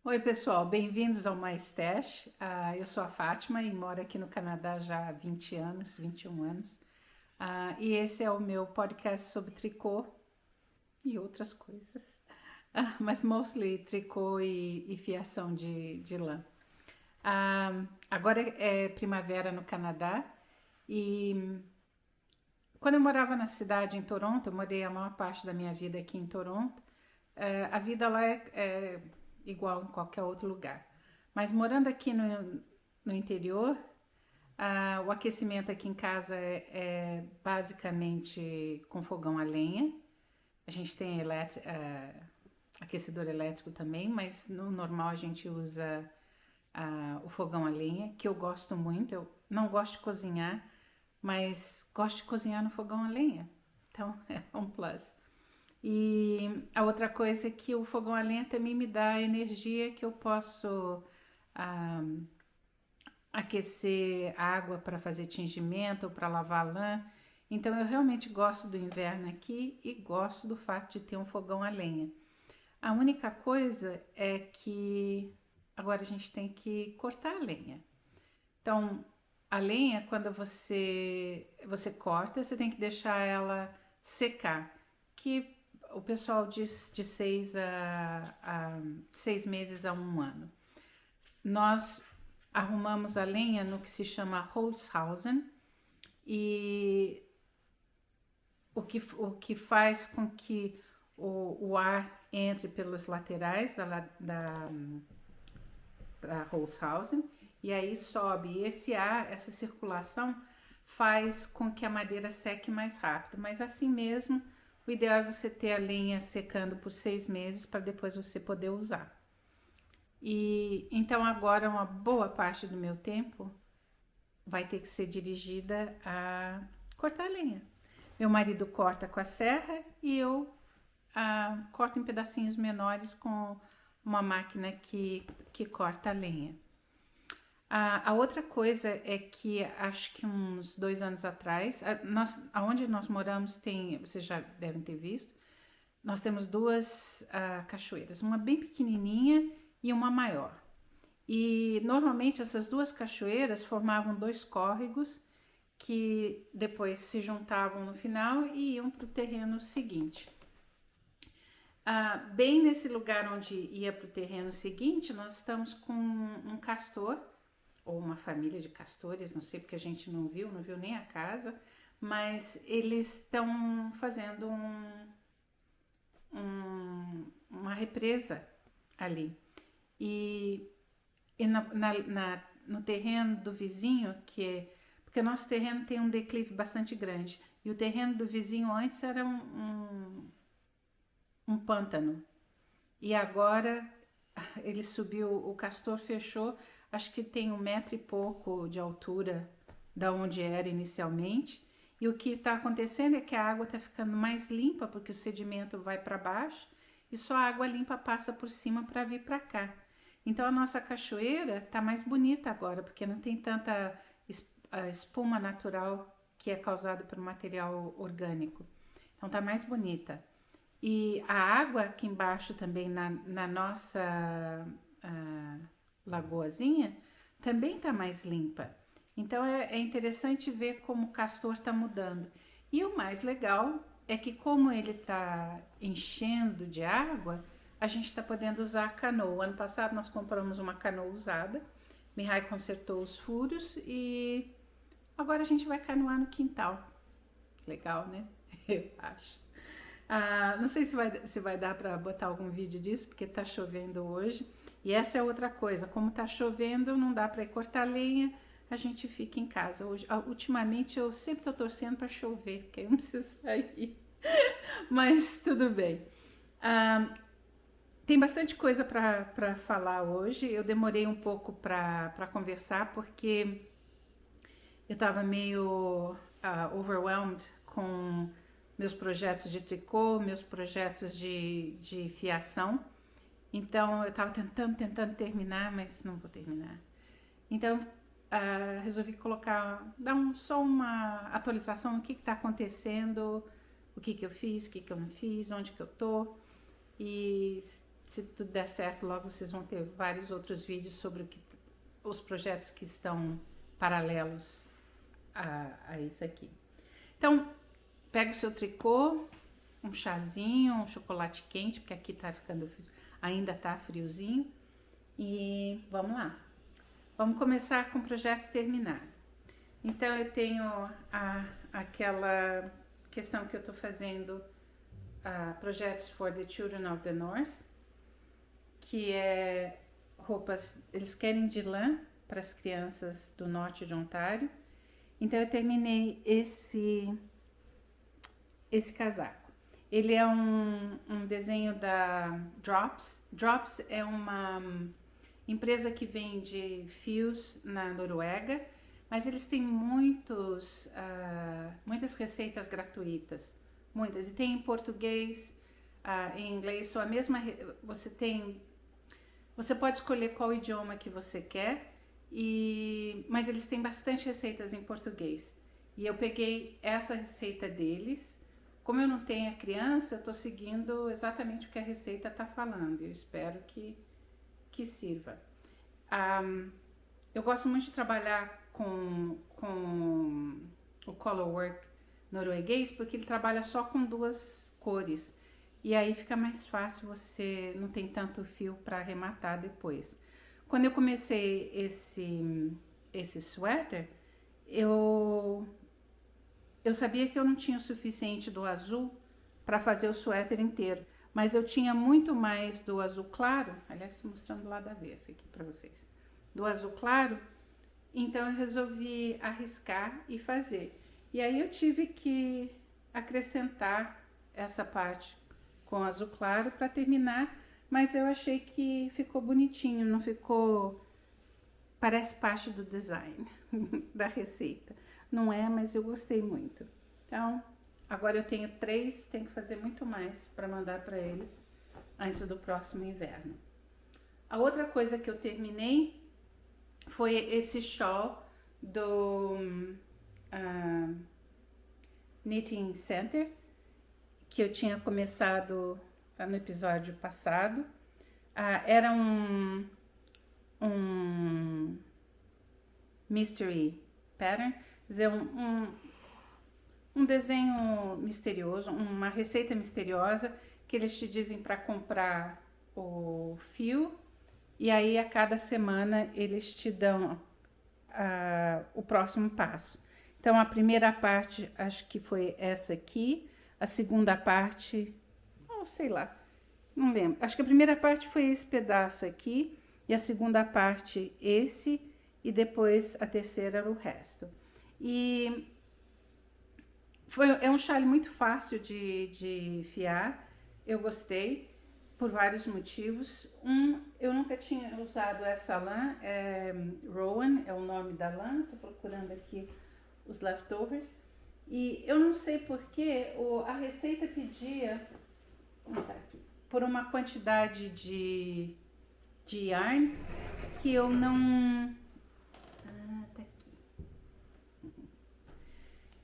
Oi, pessoal, bem-vindos ao MyStash. Eu sou a Fátima e moro aqui no Canadá já há 20 anos, 21 anos. E esse é o meu podcast sobre tricô e outras coisas, mas mostly tricô e fiação de lã. Agora é primavera no Canadá e quando eu morava na cidade em Toronto, eu morei a maior parte da minha vida aqui em Toronto. A vida lá é igual em qualquer outro lugar. Mas morando aqui no interior, o aquecimento aqui em casa é basicamente com fogão a lenha. A gente tem aquecedor elétrico também, mas no normal a gente usa o fogão a lenha, que eu gosto muito. Eu não gosto de cozinhar, mas gosto de cozinhar no fogão a lenha. Então é um plus. E a outra coisa é que o fogão a lenha também me dá energia que eu posso ah, aquecer água para fazer tingimento ou para lavar lã. Então eu realmente gosto do inverno aqui e gosto do fato de ter um fogão a lenha. A única coisa é que agora a gente tem que cortar a lenha. Então, a lenha, quando você corta, você tem que deixar ela secar, que o pessoal diz de 6 meses a um ano. Nós arrumamos a lenha no que se chama Holzhausen e o que faz com que o ar entre pelas laterais da Holzhausen e aí sobe. E esse ar, essa circulação faz com que a madeira seque mais rápido, mas assim mesmo o ideal é você ter a lenha secando por 6 meses para depois você poder usar. E então agora uma boa parte do meu tempo vai ter que ser dirigida a cortar a lenha. Meu marido corta com a serra e eu corto em pedacinhos menores com uma máquina que corta a lenha. A outra coisa é que acho que uns 2 anos atrás, aonde nós moramos tem, vocês já devem ter visto, nós temos duas cachoeiras, uma bem pequenininha e uma maior. E normalmente essas duas cachoeiras formavam dois córregos que depois se juntavam no final e iam para o terreno seguinte. Bem nesse lugar onde ia para o terreno seguinte, nós estamos com um castor, ou uma família de castores, não sei porque a gente não viu nem a casa, mas eles estão fazendo uma represa ali. E no terreno do vizinho, porque o nosso terreno tem um declive bastante grande, e o terreno do vizinho antes era um pântano. E agora ele subiu, o castor fechou, acho que tem 1 metro e pouco de altura da onde era inicialmente. E o que está acontecendo é que a água está ficando mais limpa, porque o sedimento vai para baixo e só a água limpa passa por cima para vir para cá. Então a nossa cachoeira está mais bonita agora, porque não tem tanta espuma natural que é causada por material orgânico. Então está mais bonita. E a água aqui embaixo também na nossa lagoazinha também está mais limpa. Então é interessante ver como o castor está mudando. E o mais legal é que como ele está enchendo de água, a gente está podendo usar a canoa. Ano passado nós compramos uma canoa usada, Mihai consertou os furos e agora a gente vai canoar no quintal. Legal, né? Eu acho. Não sei se vai dar para botar algum vídeo disso, porque tá chovendo hoje. E essa é outra coisa, como tá chovendo, não dá para ir cortar lenha, a gente fica em casa. Ultimamente eu sempre tô torcendo para chover, porque eu não preciso sair. Mas tudo bem. Tem bastante coisa para falar hoje. Eu demorei um pouco para conversar, porque eu estava meio overwhelmed com meus projetos de tricô, meus projetos de fiação. Então eu estava tentando terminar, mas não vou terminar. Então resolvi dar só uma atualização no que está acontecendo, o que eu fiz, o que eu não fiz, onde que eu tô. E se tudo der certo, logo vocês vão ter vários outros vídeos sobre os projetos que estão paralelos a isso aqui. Então, pega o seu tricô, um chazinho, um chocolate quente, porque aqui ainda tá friozinho. E vamos lá. Vamos começar com o projeto terminado. Então, eu tenho aquela questão que eu tô fazendo, Projects for the Children of the North, que é roupas, eles querem de lã para as crianças do norte de Ontário. Então eu terminei esse casaco. Ele é um desenho da Drops. Drops é uma empresa que vende fios na Noruega, mas eles têm muitas receitas gratuitas, muitas, e tem em português, em inglês, só a mesma. Você pode escolher qual idioma que você quer, mas eles têm bastante receitas em português. E eu peguei essa receita deles. Como eu não tenho a criança, eu estou seguindo exatamente o que a receita está falando. Eu espero que sirva. Eu gosto muito de trabalhar com o colorwork norueguês, porque ele trabalha só com 2 cores. E aí fica mais fácil, você não tem tanto fio para arrematar depois. Quando eu comecei esse suéter, eu sabia que eu não tinha o suficiente do azul para fazer o suéter inteiro, mas eu tinha muito mais do azul claro. Aliás, estou mostrando do lado avesso aqui para vocês. Do azul claro, então eu resolvi arriscar e fazer. E aí eu tive que acrescentar essa parte com azul claro para terminar, mas eu achei que ficou bonitinho, não ficou... Parece parte do design da receita. Não é, mas eu gostei muito. Então, agora eu tenho 3, tenho que fazer muito mais para mandar para eles antes do próximo inverno. A outra coisa que eu terminei foi esse shawl do Knitting Center, que eu tinha começado no episódio passado. Era um mystery pattern, quer dizer, um desenho misterioso, uma receita misteriosa que eles te dizem para comprar o fio, e aí a cada semana eles te dão o próximo passo. Então a primeira parte acho que foi essa aqui, a segunda parte, sei lá, não lembro. Acho que a primeira parte foi esse pedaço aqui, e a segunda parte esse, e depois a terceira era o resto. E é um chale muito fácil de fiar, eu gostei, por vários motivos. Eu nunca tinha usado essa lã, Rowan é o nome da lã, estou procurando aqui os leftovers, e eu não sei porque a receita pedia, por uma quantidade de yarn que eu não... tá aqui.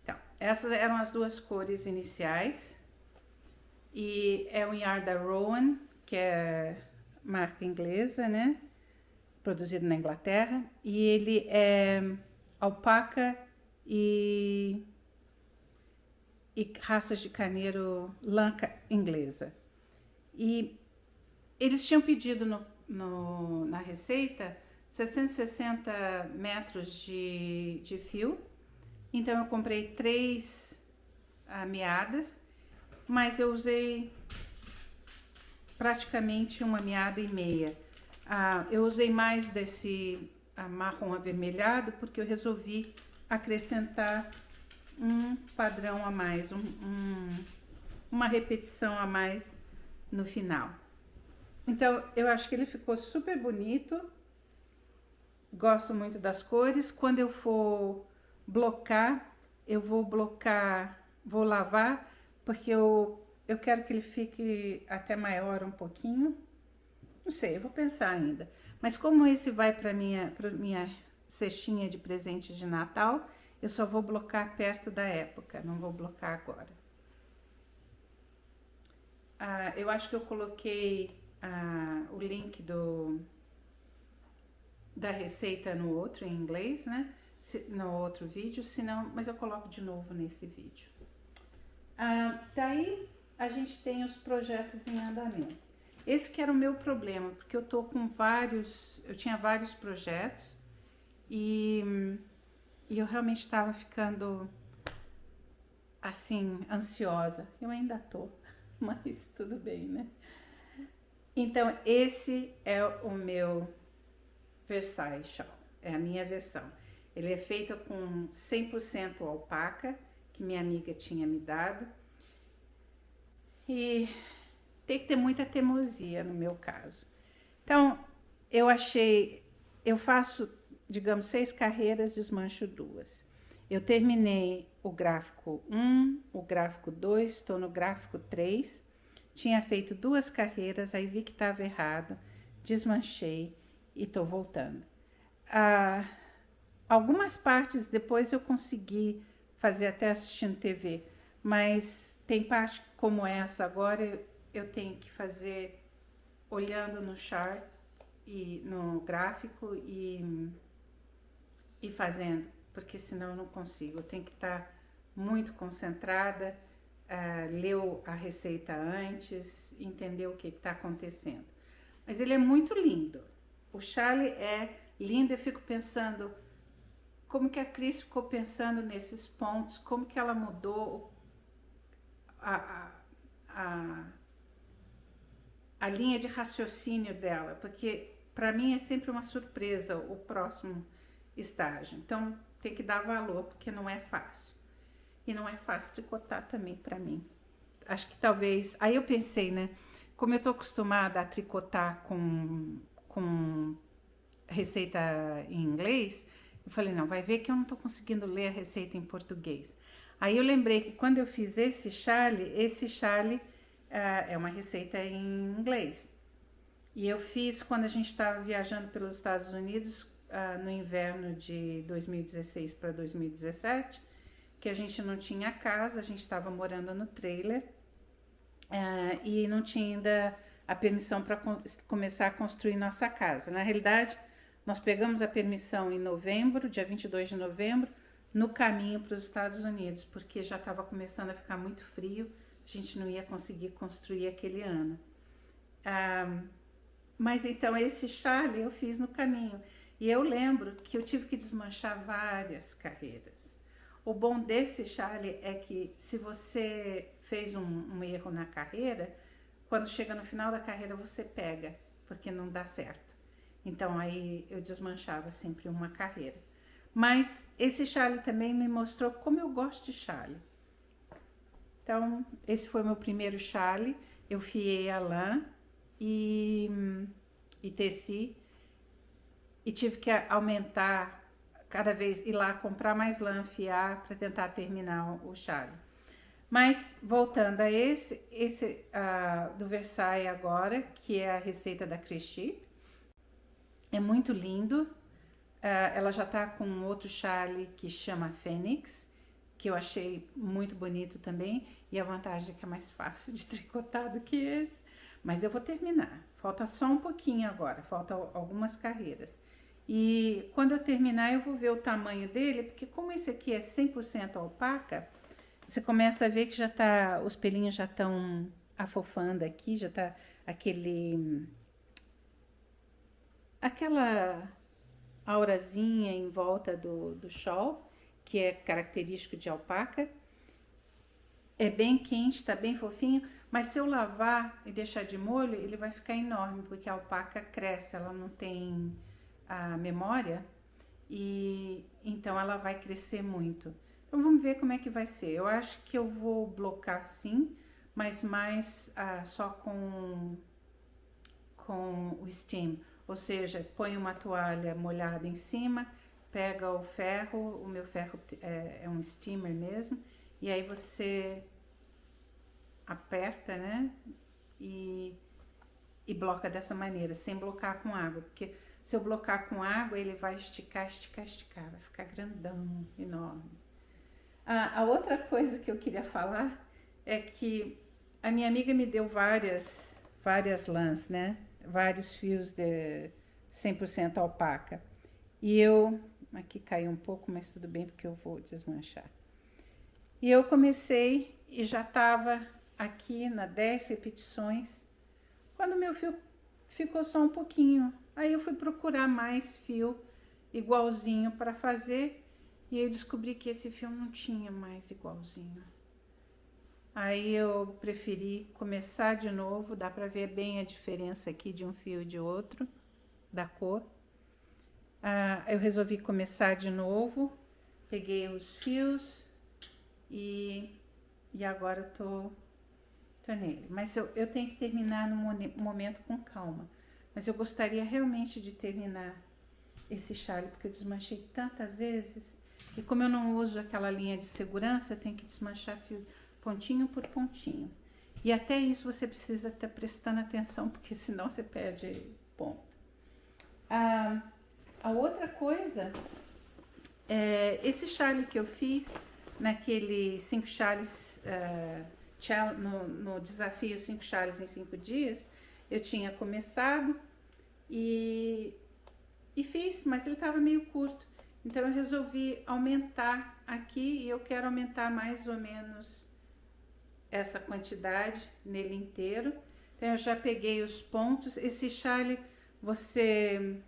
Então, essas eram as 2 cores iniciais, e é um yarn da Rowan, que é marca inglesa, né? Produzido na Inglaterra, e ele é alpaca e raças de carneiro, lã inglesa. E eles tinham pedido na receita 760 metros de fio, então eu comprei 3 meadas, mas eu usei praticamente 1 meada e meia. Eu usei mais desse marrom avermelhado porque eu resolvi acrescentar um padrão a mais, uma repetição a mais no final. Então eu acho que ele ficou super bonito, gosto muito das cores. Quando eu for blocar, eu vou lavar, porque eu quero que ele fique até maior um pouquinho. Não sei, eu vou pensar ainda. Mas como esse vai para minha cestinha de presentes de Natal, eu só vou blocar perto da época, não vou blocar agora. Eu acho que eu coloquei o link da receita no outro, em inglês, né? No outro vídeo, senão, mas eu coloco de novo nesse vídeo. Daí a gente tem os projetos em andamento. Esse que era o meu problema, porque eu tinha vários projetos e eu realmente estava ficando assim, ansiosa. Eu ainda tô, mas tudo bem, né? Então, esse é o meu Versailles Shawl, é a minha versão. Ele é feito com 100% alpaca, que minha amiga tinha me dado. E tem que ter muita teimosia no meu caso. Então, eu faço, digamos, 6 carreiras, desmancho 2. Eu terminei o gráfico 1, o gráfico 2, estou no gráfico 3. Tinha feito 2 carreiras, aí vi que estava errado, desmanchei e estou voltando. Algumas partes depois eu consegui fazer até assistindo TV, mas tem parte como essa agora eu tenho que fazer olhando no chart e no gráfico e fazendo, porque senão eu não consigo. Eu tenho que estar muito concentrada, ler a receita antes, entender o que está acontecendo. Mas ele é muito lindo. O chale é lindo, eu fico pensando como que a Cris ficou pensando nesses pontos, como que ela mudou a linha de raciocínio dela, porque para mim é sempre uma surpresa o próximo estágio. Então tem que dar valor, porque não é fácil. E não é fácil tricotar também para mim. Acho que talvez... Aí eu pensei, né? Como eu tô acostumada a tricotar com receita em inglês, eu falei, não, vai ver que eu não tô conseguindo ler a receita em português. Aí eu lembrei que quando eu fiz esse chale é uma receita em inglês. E eu fiz quando a gente estava viajando pelos Estados Unidos no inverno de 2016 para 2017, que a gente não tinha casa, a gente estava morando no trailer e não tinha ainda a permissão para começar a construir nossa casa. Na realidade, nós pegamos a permissão em novembro, dia 22 de novembro, no caminho para os Estados Unidos, porque já estava começando a ficar muito frio, a gente não ia conseguir construir aquele ano. Mas então esse chale eu fiz no caminho. E eu lembro que eu tive que desmanchar várias carreiras. O bom desse chale é que se você fez um erro na carreira, quando chega no final da carreira você pega, porque não dá certo. Então aí eu desmanchava sempre uma carreira. Mas esse chale também me mostrou como eu gosto de chale. Então esse foi o meu primeiro chale. Eu fiei a lã e teci. E tive que aumentar cada vez, ir lá comprar mais lã, fiar para tentar terminar o chale. Mas voltando a esse do Versailles agora, que é a receita da Cresci, é muito lindo. Ela já tá com outro chale que chama Fênix, que eu achei muito bonito também. E a vantagem é que é mais fácil de tricotar do que esse. Mas eu vou terminar. Falta só um pouquinho agora, falta algumas carreiras. E quando eu terminar eu vou ver o tamanho dele, porque como esse aqui é 100% alpaca, você começa a ver que já tá, os pelinhos já estão afofando aqui, já tá aquela aurazinha em volta do shawl, que é característico de alpaca. É bem quente, tá bem fofinho, mas se eu lavar e deixar de molho, ele vai ficar enorme, porque a alpaca cresce, ela não tem a memória, e então ela vai crescer muito. Então vamos ver como é que vai ser. Eu acho que eu vou blocar sim, mas mais só com o steam, ou seja, põe uma toalha molhada em cima, pega o ferro, o meu ferro é um steamer mesmo, e aí você aperta, né, e bloca dessa maneira, sem blocar com água, porque se eu blocar com água, ele vai esticar, vai ficar grandão, enorme. A outra coisa que eu queria falar é que a minha amiga me deu várias várias lãs, né? Vários fios de 100% alpaca. E eu, aqui caiu um pouco, mas tudo bem porque eu vou desmanchar. E eu comecei e já estava aqui na 10 repetições, quando meu fio ficou só um pouquinho. Aí eu fui procurar mais fio igualzinho para fazer e eu descobri que esse fio não tinha mais igualzinho. Aí eu preferi começar de novo, dá para ver bem a diferença aqui de um fio e de outro, da cor. Eu resolvi começar de novo, peguei os fios e agora tô nele. Mas eu tenho que terminar no momento com calma. Mas eu gostaria realmente de terminar esse chale, porque eu desmanchei tantas vezes. E como eu não uso aquela linha de segurança, eu tenho que desmanchar fio pontinho por pontinho. E até isso você precisa estar prestando atenção, porque senão você perde ponto. A outra coisa é esse chale que eu fiz naquele 5 chales, no desafio 5 chales em 5 dias, eu tinha começado e fiz, mas ele estava meio curto. Então eu resolvi aumentar aqui e eu quero aumentar mais ou menos essa quantidade nele inteiro. Então eu já peguei os pontos. Esse chale você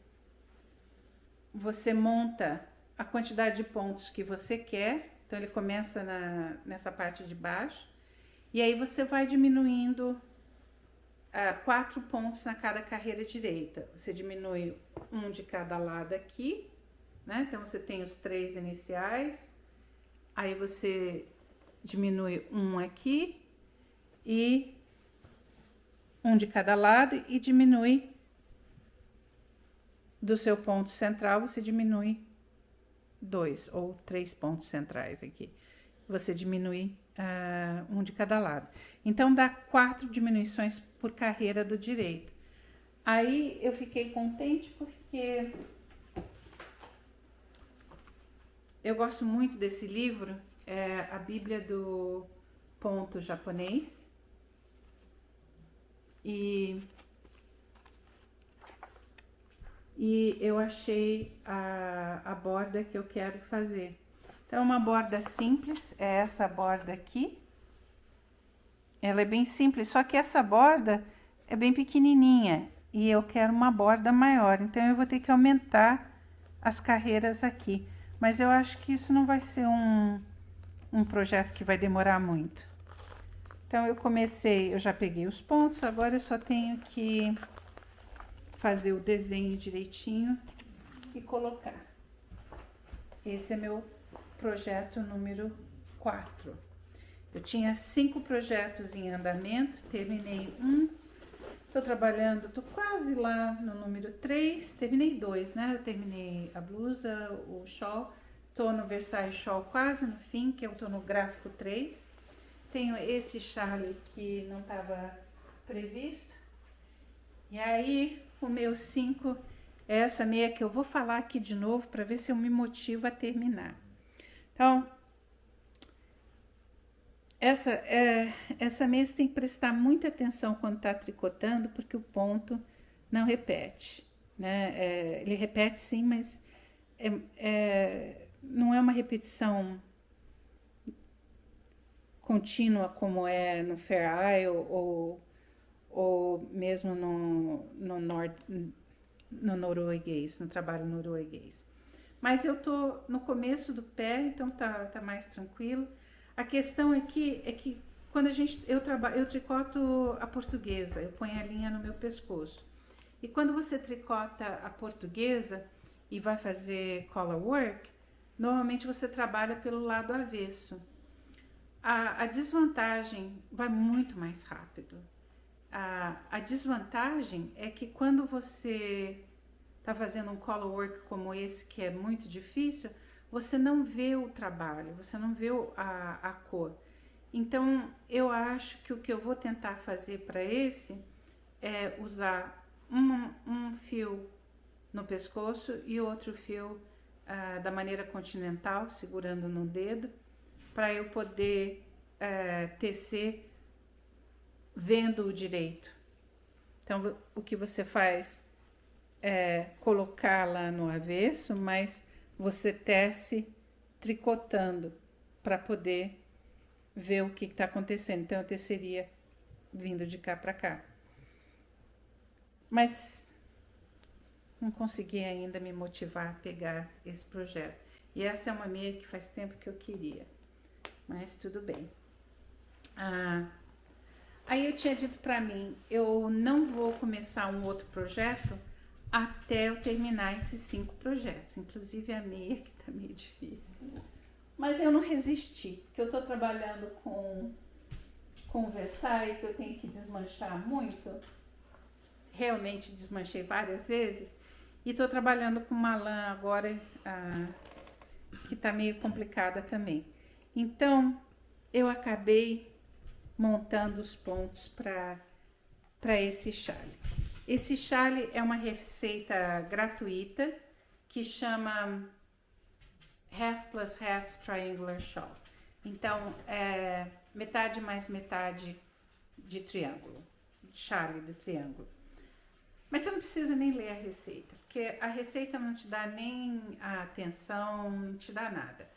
monta a quantidade de pontos que você quer. Então ele começa nessa parte de baixo e aí você vai diminuindo 4 pontos na cada carreira direita. Você diminui um de cada lado aqui, né? Então você tem os 3 iniciais, aí você diminui um aqui e um de cada lado e diminui do seu ponto central, você diminui 2 ou 3 pontos centrais aqui. Você diminui um de cada lado. Então dá 4 diminuições por carreira do direito. Aí eu fiquei contente porque eu gosto muito desse livro, é a Bíblia do Ponto Japonês. E eu achei a borda que eu quero fazer. Então, uma borda simples, é essa borda aqui. Ela é bem simples, só que essa borda é bem pequenininha e eu quero uma borda maior. Então, eu vou ter que aumentar as carreiras aqui. Mas eu acho que isso não vai ser um projeto que vai demorar muito. Então, eu já peguei os pontos, agora eu só tenho que fazer o desenho direitinho e colocar. Esse é meu projeto número 4. Eu tinha 5 projetos em andamento, terminei um, tô trabalhando, tô quase lá no número 3, terminei 2, né? Eu terminei a blusa, o shawl, tô no Versailles Shawl quase no fim, que eu tô no gráfico 3. Tenho esse chale que não estava previsto. E aí, o meu 5 é essa meia que eu vou falar aqui de novo para ver se eu me motivo a terminar. Então, essa meia você tem que prestar muita atenção quando está tricotando, porque o ponto não repete, né? Ele repete sim, mas não é uma repetição contínua como é no Fair Isle ou mesmo no norueguês, no trabalho norueguês. Mas eu tô no começo do pé, então tá mais tranquilo. A questão aqui é que quando eu tricoto a portuguesa, eu ponho a linha no meu pescoço. E quando você tricota a portuguesa e vai fazer collar work, normalmente você trabalha pelo lado avesso. A desvantagem vai muito mais rápido. A desvantagem é que quando você está fazendo um collar work como esse, que é muito difícil, você não vê o trabalho, você não vê a cor. Então, eu acho que o que eu vou tentar fazer para esse é usar um fio no pescoço e outro fio da maneira continental, segurando no dedo, para eu poder tecer vendo o direito. Então, o que você faz é colocar lá no avesso, mas você tece tricotando para poder ver o que está acontecendo. Então, eu teceria vindo de cá para cá. Mas não consegui ainda me motivar a pegar esse projeto. E essa é uma meia que faz tempo que eu queria. Mas tudo bem. Aí eu tinha dito para mim, eu não vou começar um outro projeto até eu terminar esses 5 projetos. Inclusive a meia, que tá meio difícil. Mas eu não resisti, porque eu tô trabalhando com Versailles, que eu tenho que desmanchar muito. Realmente desmanchei várias vezes. E tô trabalhando com uma lã agora, que tá meio complicada também. Então, eu acabei montando os pontos para esse chale. Esse chale é uma receita gratuita que chama Half plus Half Triangular Shawl. Então, é metade mais metade de triângulo, chale de triângulo. Mas você não precisa nem ler a receita, porque a receita não te dá nem a atenção, não te dá nada.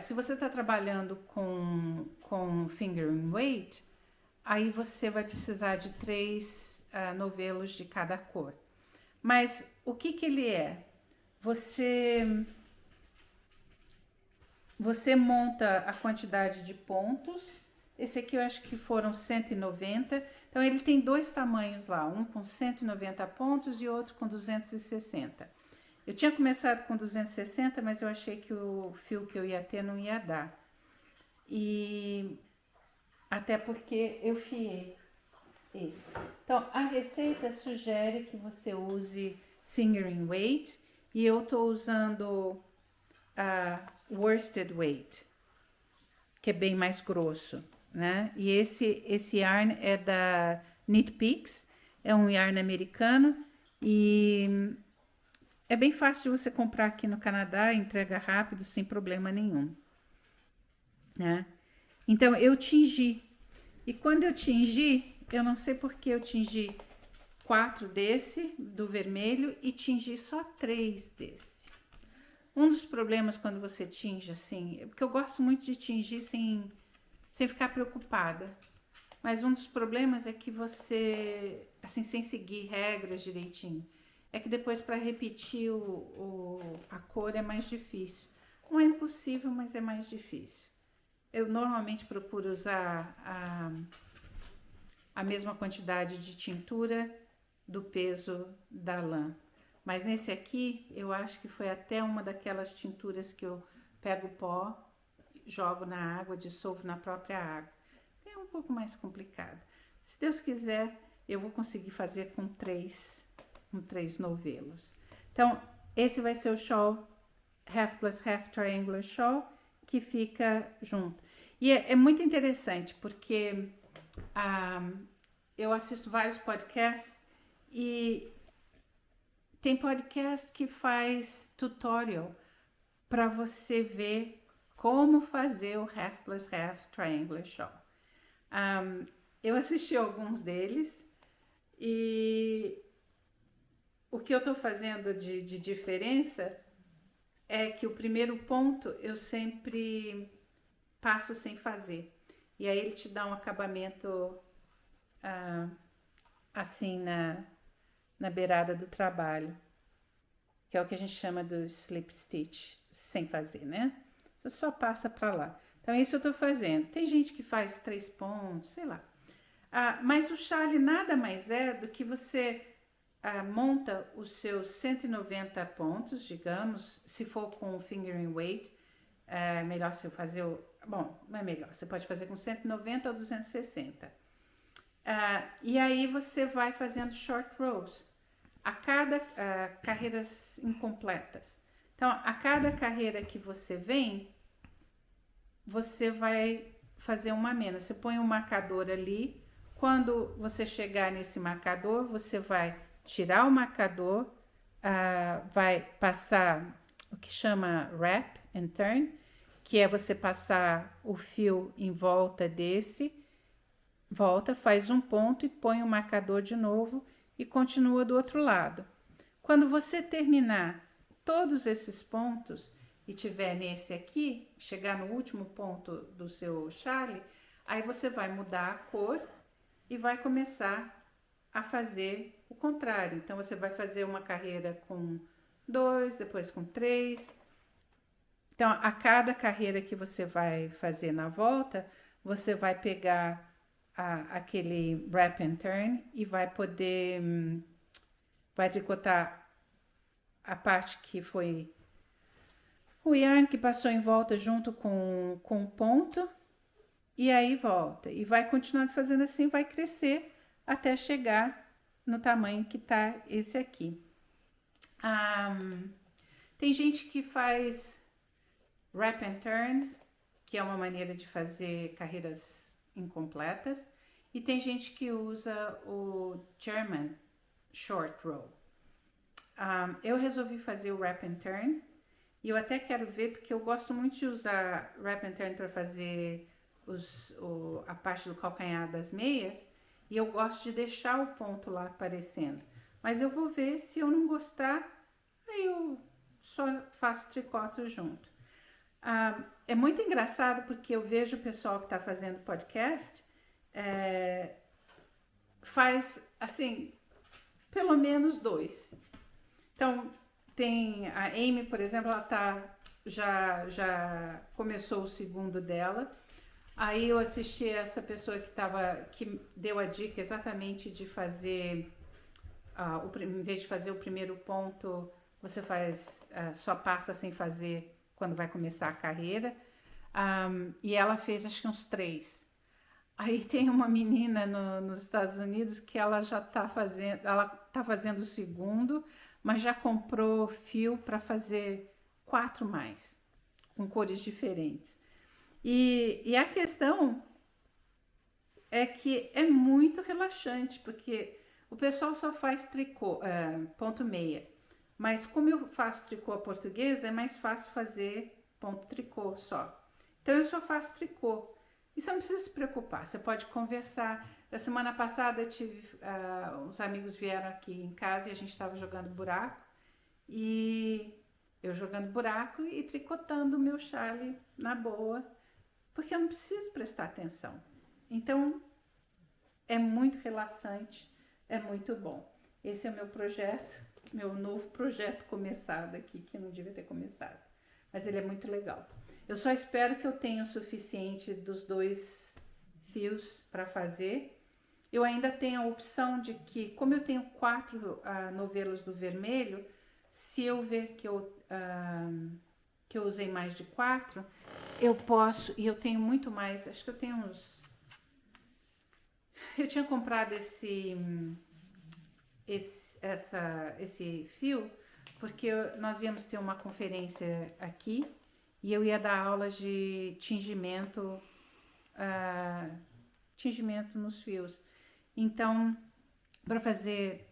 Se você está trabalhando com fingering weight, aí você vai precisar de 3 novelos de cada cor. Mas o que ele é? Você monta a quantidade de pontos. Esse aqui eu acho que foram 190. Então ele tem 2 tamanhos lá, um com 190 pontos e outro com 260. Eu tinha começado com 260, mas eu achei que o fio que eu ia ter não ia dar. E até porque eu fiei esse. Então, a receita sugere que você use fingering weight e eu tô usando worsted weight, que é bem mais grosso, né? E esse yarn é da Knit Picks, é um yarn americano e é bem fácil de você comprar aqui no Canadá, entrega rápido, sem problema nenhum, né? Então, eu tingi. E quando eu tingi, eu não sei porque eu tingi 4 desse, do vermelho, e tingi só 3 desse. Um dos problemas quando você tinge assim, é porque eu gosto muito de tingir sem ficar preocupada. Mas um dos problemas é que você, assim, sem seguir regras direitinho, é que depois para repetir a cor é mais difícil. Não é impossível, mas é mais difícil. Eu normalmente procuro usar a mesma quantidade de tintura do peso da lã. Mas nesse aqui, eu acho que foi até uma daquelas tinturas que eu pego o pó, jogo na água, dissolvo na própria água. É um pouco mais complicado. Se Deus quiser, eu vou conseguir fazer com 3 novelos. Então, esse vai ser o shawl Half plus Half Triangular Shawl, que fica junto. E é muito interessante, porque eu assisto vários podcasts e tem podcast que faz tutorial para você ver como fazer o Half plus Half Triangular Shawl. Eu assisti alguns deles e o que eu estou fazendo de diferença é que o primeiro ponto eu sempre passo sem fazer. E aí ele te dá um acabamento assim na beirada do trabalho, que é o que a gente chama do slip stitch, sem fazer, né? Você só passa para lá. Então, isso eu tô fazendo. Tem gente que faz 3 pontos, sei lá. Mas o chale nada mais é do que você monta os seus 190 pontos, digamos, se for com fingering weight, é melhor se eu fazer bom, não é melhor, você pode fazer com 190 ou 260. E aí você vai fazendo short rows a cada carreiras incompletas. Então, a cada carreira que você vem, você vai fazer uma menos. Você põe um marcador ali. Quando você chegar nesse marcador, você vai tirar o marcador, vai passar o que chama wrap and turn, que é você passar o fio em volta desse volta, faz um ponto e põe o marcador de novo e continua do outro lado. Quando você terminar todos esses pontos e tiver nesse aqui, chegar no último ponto do seu chale, aí você vai mudar a cor e vai começar a fazer o contrário. Então você vai fazer uma carreira com 2, depois com 3. Então a cada carreira que você vai fazer na volta, você vai pegar aquele wrap and turn e vai poder vai tricotar a parte que foi o yarn que passou em volta junto com o ponto, e aí volta. E vai continuando fazendo assim, vai crescer até chegar no tamanho que tá esse aqui. Tem gente que faz wrap and turn, que é uma maneira de fazer carreiras incompletas, e tem gente que usa o German short row. Eu resolvi fazer o wrap and turn, e eu até quero ver, porque eu gosto muito de usar wrap and turn para fazer a parte do calcanhar das meias, e eu gosto de deixar o ponto lá aparecendo. Mas eu vou ver, se eu não gostar, aí eu só faço tricoto junto. É muito engraçado, porque eu vejo o pessoal que está fazendo podcast, faz, assim, pelo menos 2. Então, tem a Amy, por exemplo, ela já começou o segundo dela. Aí eu assisti essa pessoa que deu a dica exatamente de fazer, em vez de fazer o primeiro ponto, você só passa sem fazer quando vai começar a carreira. E ela fez acho que uns 3. Aí tem uma menina nos Estados Unidos que ela já tá fazendo o segundo, mas já comprou fio para fazer 4 mais, com cores diferentes. E a questão é que é muito relaxante, porque o pessoal só faz tricô, ponto meia. Mas como eu faço tricô português, é mais fácil fazer ponto tricô só. Então eu só faço tricô. E você não precisa se preocupar, você pode conversar. Na semana passada uns amigos vieram aqui em casa e a gente estava jogando buraco. E eu jogando buraco e tricotando o meu chale na boa, porque eu não preciso prestar atenção. Então é muito relaxante, é muito bom. Esse é o meu projeto, meu novo projeto começado aqui, que eu não devia ter começado. Mas ele é muito legal. Eu só espero que eu tenha o suficiente dos 2 fios para fazer. Eu ainda tenho a opção de que, como eu tenho 4 novelos do vermelho, se eu ver que eu usei mais de 4, eu posso, e eu tenho muito mais, acho que eu tenho uns... Eu tinha comprado esse fio, porque nós íamos ter uma conferência aqui, e eu ia dar aulas de tingimento nos fios. Então, para fazer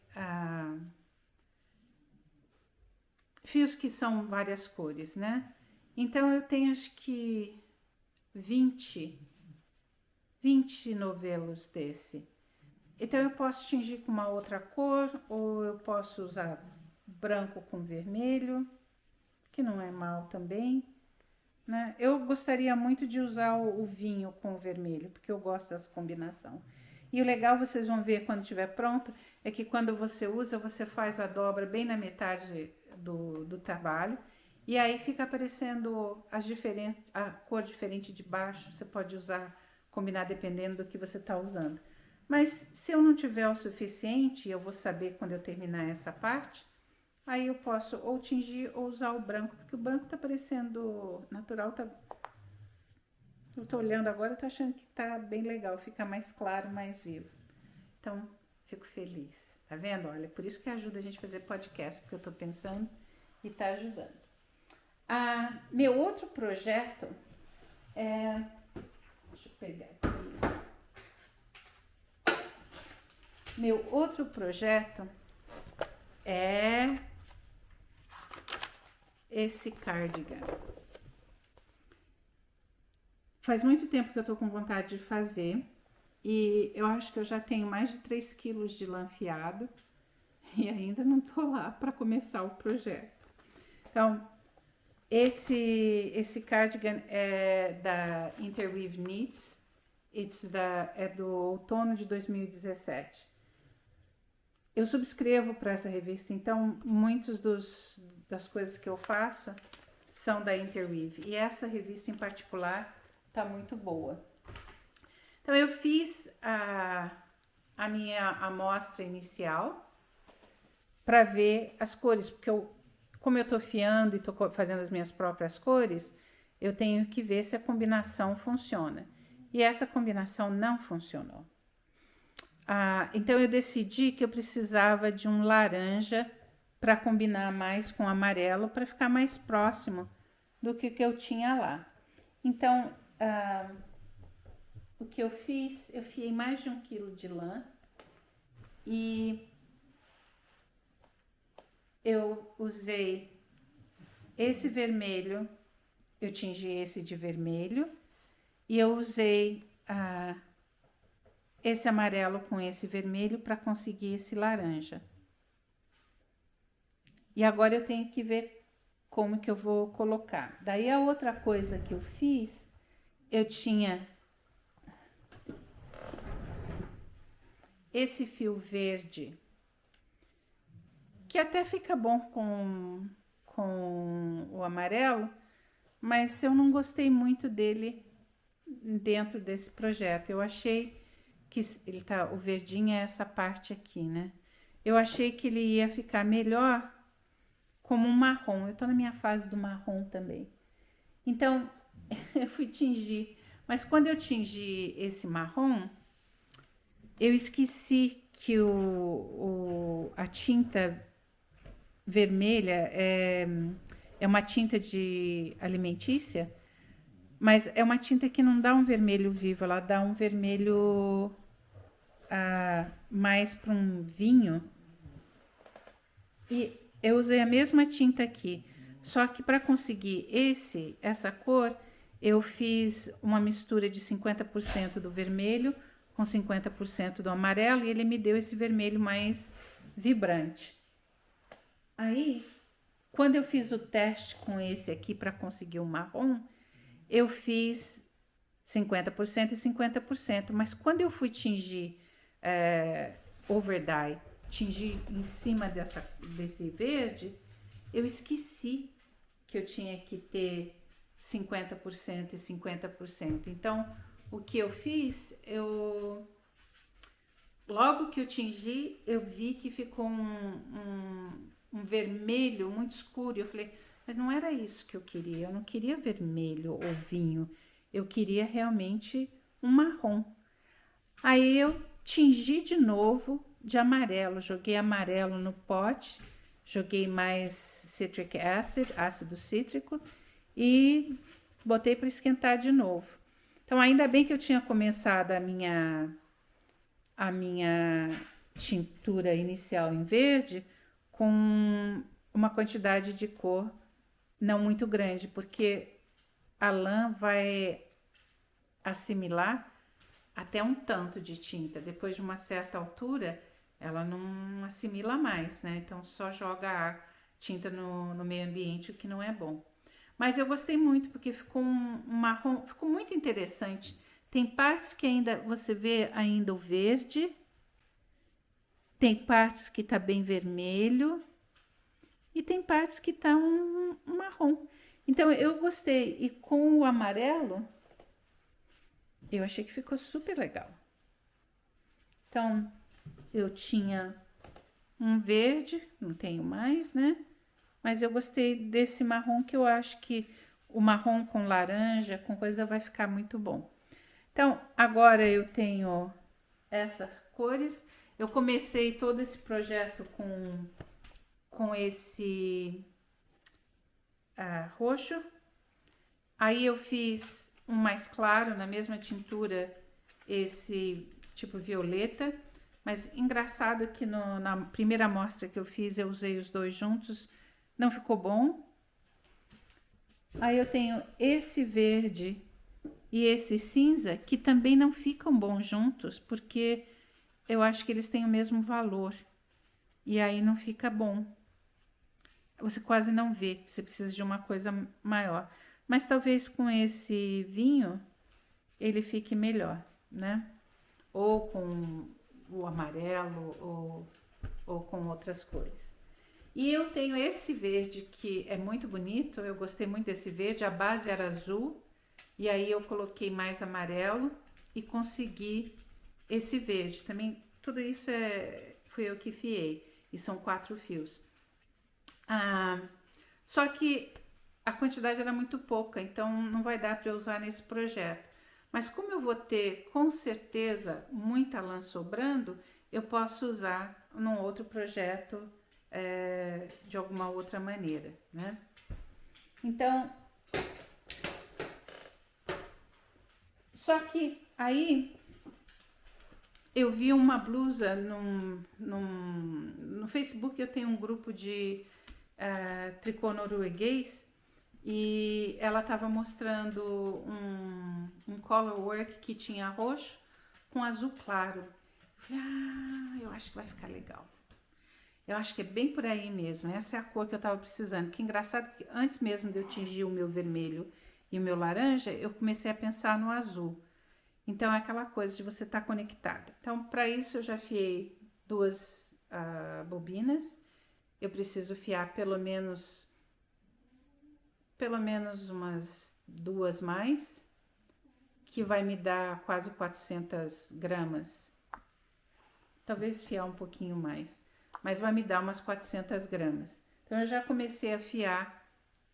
fios que são várias cores, né? Então, eu tenho acho que 20 novelos desse. Então, eu posso tingir com uma outra cor, ou eu posso usar branco com vermelho, que não é mal também. Né? Eu gostaria muito de usar o vinho com o vermelho, porque eu gosto dessa combinação. E o legal, vocês vão ver quando estiver pronto, é que quando você usa, você faz a dobra bem na metade do trabalho, e aí fica aparecendo a cor diferente de baixo. Você pode combinar dependendo do que você está usando. Mas se eu não tiver o suficiente, eu vou saber quando eu terminar essa parte. Aí eu posso ou tingir ou usar o branco, porque o branco tá parecendo natural, eu tô olhando agora, eu tô achando que tá bem legal, fica mais claro, mais vivo. Então, fico feliz. Tá vendo? Olha, por isso que ajuda a gente a fazer podcast, porque eu tô pensando e tá ajudando. Meu outro projeto é... Deixa eu pegar aqui. Meu outro projeto é esse cardigan. Faz muito tempo que eu tô com vontade de fazer. E eu acho que eu já tenho mais de 3 quilos de lã fiado e ainda não tô lá para começar o projeto. Então, esse cardigan é da Interweave Knits, é do outono de 2017. Eu subscrevo para essa revista, então muitas das coisas que eu faço são da Interweave. E essa revista em particular tá muito boa. Então eu fiz a minha amostra inicial para ver as cores, porque como eu tô fiando e tô fazendo as minhas próprias cores, eu tenho que ver se a combinação funciona. E essa combinação não funcionou. Então eu decidi que eu precisava de um laranja para combinar mais com amarelo, para ficar mais próximo do que eu tinha lá. Então, o que eu fiz, eu fiei mais de 1 quilo de lã e eu usei esse vermelho, eu tingi esse de vermelho e eu usei esse amarelo com esse vermelho para conseguir esse laranja. E agora eu tenho que ver como que eu vou colocar. Daí a outra coisa que eu fiz, eu tinha esse fio verde, que até fica bom com o amarelo, mas eu não gostei muito dele dentro desse projeto. Eu achei que o verdinho é essa parte aqui, né? Eu achei que ele ia ficar melhor como um marrom. Eu tô na minha fase do marrom também. Então, eu fui tingir. Mas quando eu tingi esse marrom, eu esqueci que a tinta vermelha é uma tinta de alimentícia, mas é uma tinta que não dá um vermelho vivo, ela dá um vermelho mais para um vinho. E eu usei a mesma tinta aqui, só que para conseguir essa cor, eu fiz uma mistura de 50% do vermelho com 50% do amarelo e ele me deu esse vermelho mais vibrante. Aí, quando eu fiz o teste com esse aqui para conseguir o marrom, eu fiz 50% e 50%, mas quando eu fui tingir overdye, tingir em cima desse verde, eu esqueci que eu tinha que ter 50% e 50%. Então, o que eu fiz, logo que eu tingi, eu vi que ficou um vermelho muito escuro. Eu falei, mas não era isso que eu queria. Eu não queria vermelho ou vinho. Eu queria realmente um marrom. Aí eu tingi de novo de amarelo. Joguei amarelo no pote. Joguei mais citric acid, ácido cítrico. E botei para esquentar de novo. Então, ainda bem que eu tinha começado a minha tintura inicial em verde com uma quantidade de cor não muito grande, porque a lã vai assimilar até um tanto de tinta. Depois de uma certa altura, ela não assimila mais, né? Então, só joga a tinta no meio ambiente, o que não é bom. Mas eu gostei muito, porque ficou um marrom, ficou muito interessante. Tem partes que ainda você vê ainda o verde, tem partes que tá bem vermelho e tem partes que tá um marrom. Então eu gostei, e com o amarelo eu achei que ficou super legal. Então eu tinha um verde, não tenho mais, né? Mas eu gostei desse marrom, que eu acho que o marrom com laranja, com coisa, vai ficar muito bom. Então, agora eu tenho essas cores. Eu comecei todo esse projeto com esse roxo. Aí eu fiz um mais claro, na mesma tintura, esse tipo violeta. Mas engraçado que na primeira amostra que eu fiz, eu usei os dois juntos. Não ficou bom. Aí eu tenho esse verde e esse cinza, que também não ficam bons juntos, porque eu acho que eles têm o mesmo valor. E aí não fica bom. Você quase não vê, você precisa de uma coisa maior. Mas talvez com esse vinho ele fique melhor, né? Ou com o amarelo, ou com outras cores. E eu tenho esse verde que é muito bonito, eu gostei muito desse verde, a base era azul, e aí eu coloquei mais amarelo e consegui esse verde. Também tudo isso fui eu que fiei, e são 4 fios. Só que a quantidade era muito pouca, então não vai dar para eu usar nesse projeto. Mas como eu vou ter com certeza muita lã sobrando, eu posso usar num outro projeto de alguma outra maneira, né? Então, só que aí eu vi uma blusa no Facebook. Eu tenho um grupo de tricô norueguês e ela estava mostrando um color work que tinha roxo com azul claro. Eu falei, eu acho que vai ficar legal. Eu acho que é bem por aí mesmo. Essa é a cor que eu estava precisando. Que engraçado que antes mesmo de eu tingir o meu vermelho e o meu laranja, eu comecei a pensar no azul. Então é aquela coisa de você estar conectada. Então para isso eu já fiei 2 bobinas. Eu preciso fiar pelo menos umas 2 mais, que vai me dar quase 400 gramas. Talvez fiar um pouquinho mais, mas vai me dar umas 400 gramas. Então eu já comecei a fiar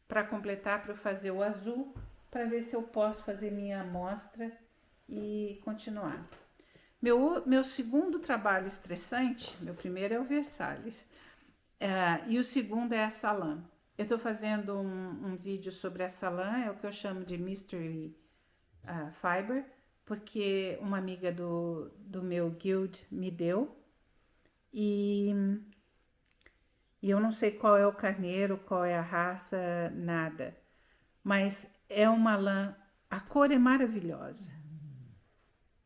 para completar, para eu fazer o azul, para ver se eu posso fazer minha amostra e continuar. Meu segundo trabalho estressante, meu primeiro é o Versalhes, e o segundo é essa lã. Eu estou fazendo um vídeo sobre essa lã, é o que eu chamo de Mystery Fiber, porque uma amiga do meu guild me deu, e eu não sei qual é o carneiro, qual é a raça, nada, mas é uma lã, a cor é maravilhosa.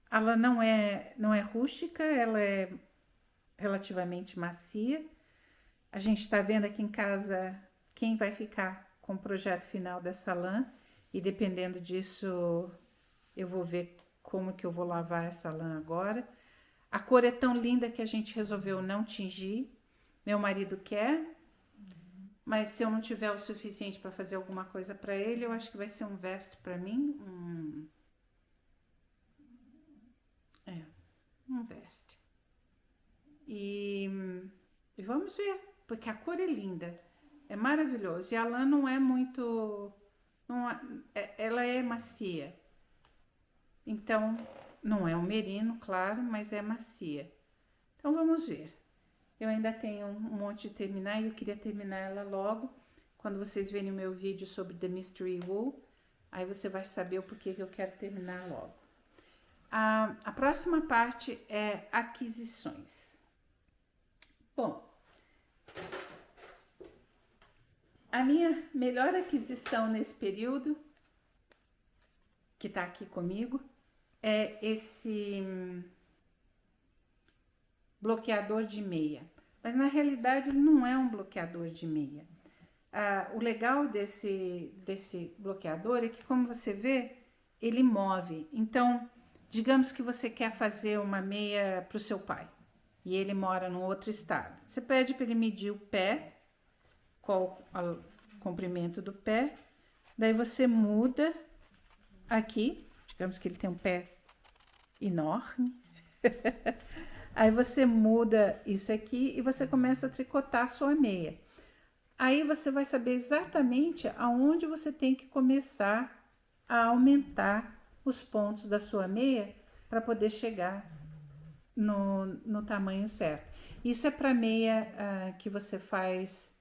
A lã não é rústica, ela é relativamente macia. A gente está vendo aqui em casa quem vai ficar com o projeto final dessa lã, e dependendo disso eu vou ver como que eu vou lavar essa lã agora. A cor é tão linda que a gente resolveu não tingir. Meu marido quer, mas se eu não tiver o suficiente para fazer alguma coisa para ele, eu acho que vai ser um veste para mim, um veste. E vamos ver, porque a cor é linda. É maravilhoso. E a lã não é muito... ela é macia. Então, não é um merino, claro, mas é macia. Então, vamos ver. Eu ainda tenho um monte de terminar e eu queria terminar ela logo. Quando vocês verem o meu vídeo sobre The Mystery Wool, aí você vai saber o porquê que eu quero terminar logo. A próxima parte é aquisições. Bom... A minha melhor aquisição nesse período, que tá aqui comigo, é esse bloqueador de meia. Mas na realidade ele não é um bloqueador de meia. O legal desse bloqueador é que, como você vê, ele move. Então, digamos que você quer fazer uma meia para o seu pai e ele mora num outro estado. Você pede para ele medir o pé, qual o comprimento do pé, daí você muda aqui, digamos que ele tem um pé enorme, aí você muda isso aqui e você começa a tricotar a sua meia. Aí você vai saber exatamente aonde você tem que começar a aumentar os pontos da sua meia para poder chegar no tamanho certo. Isso é para meia que você faz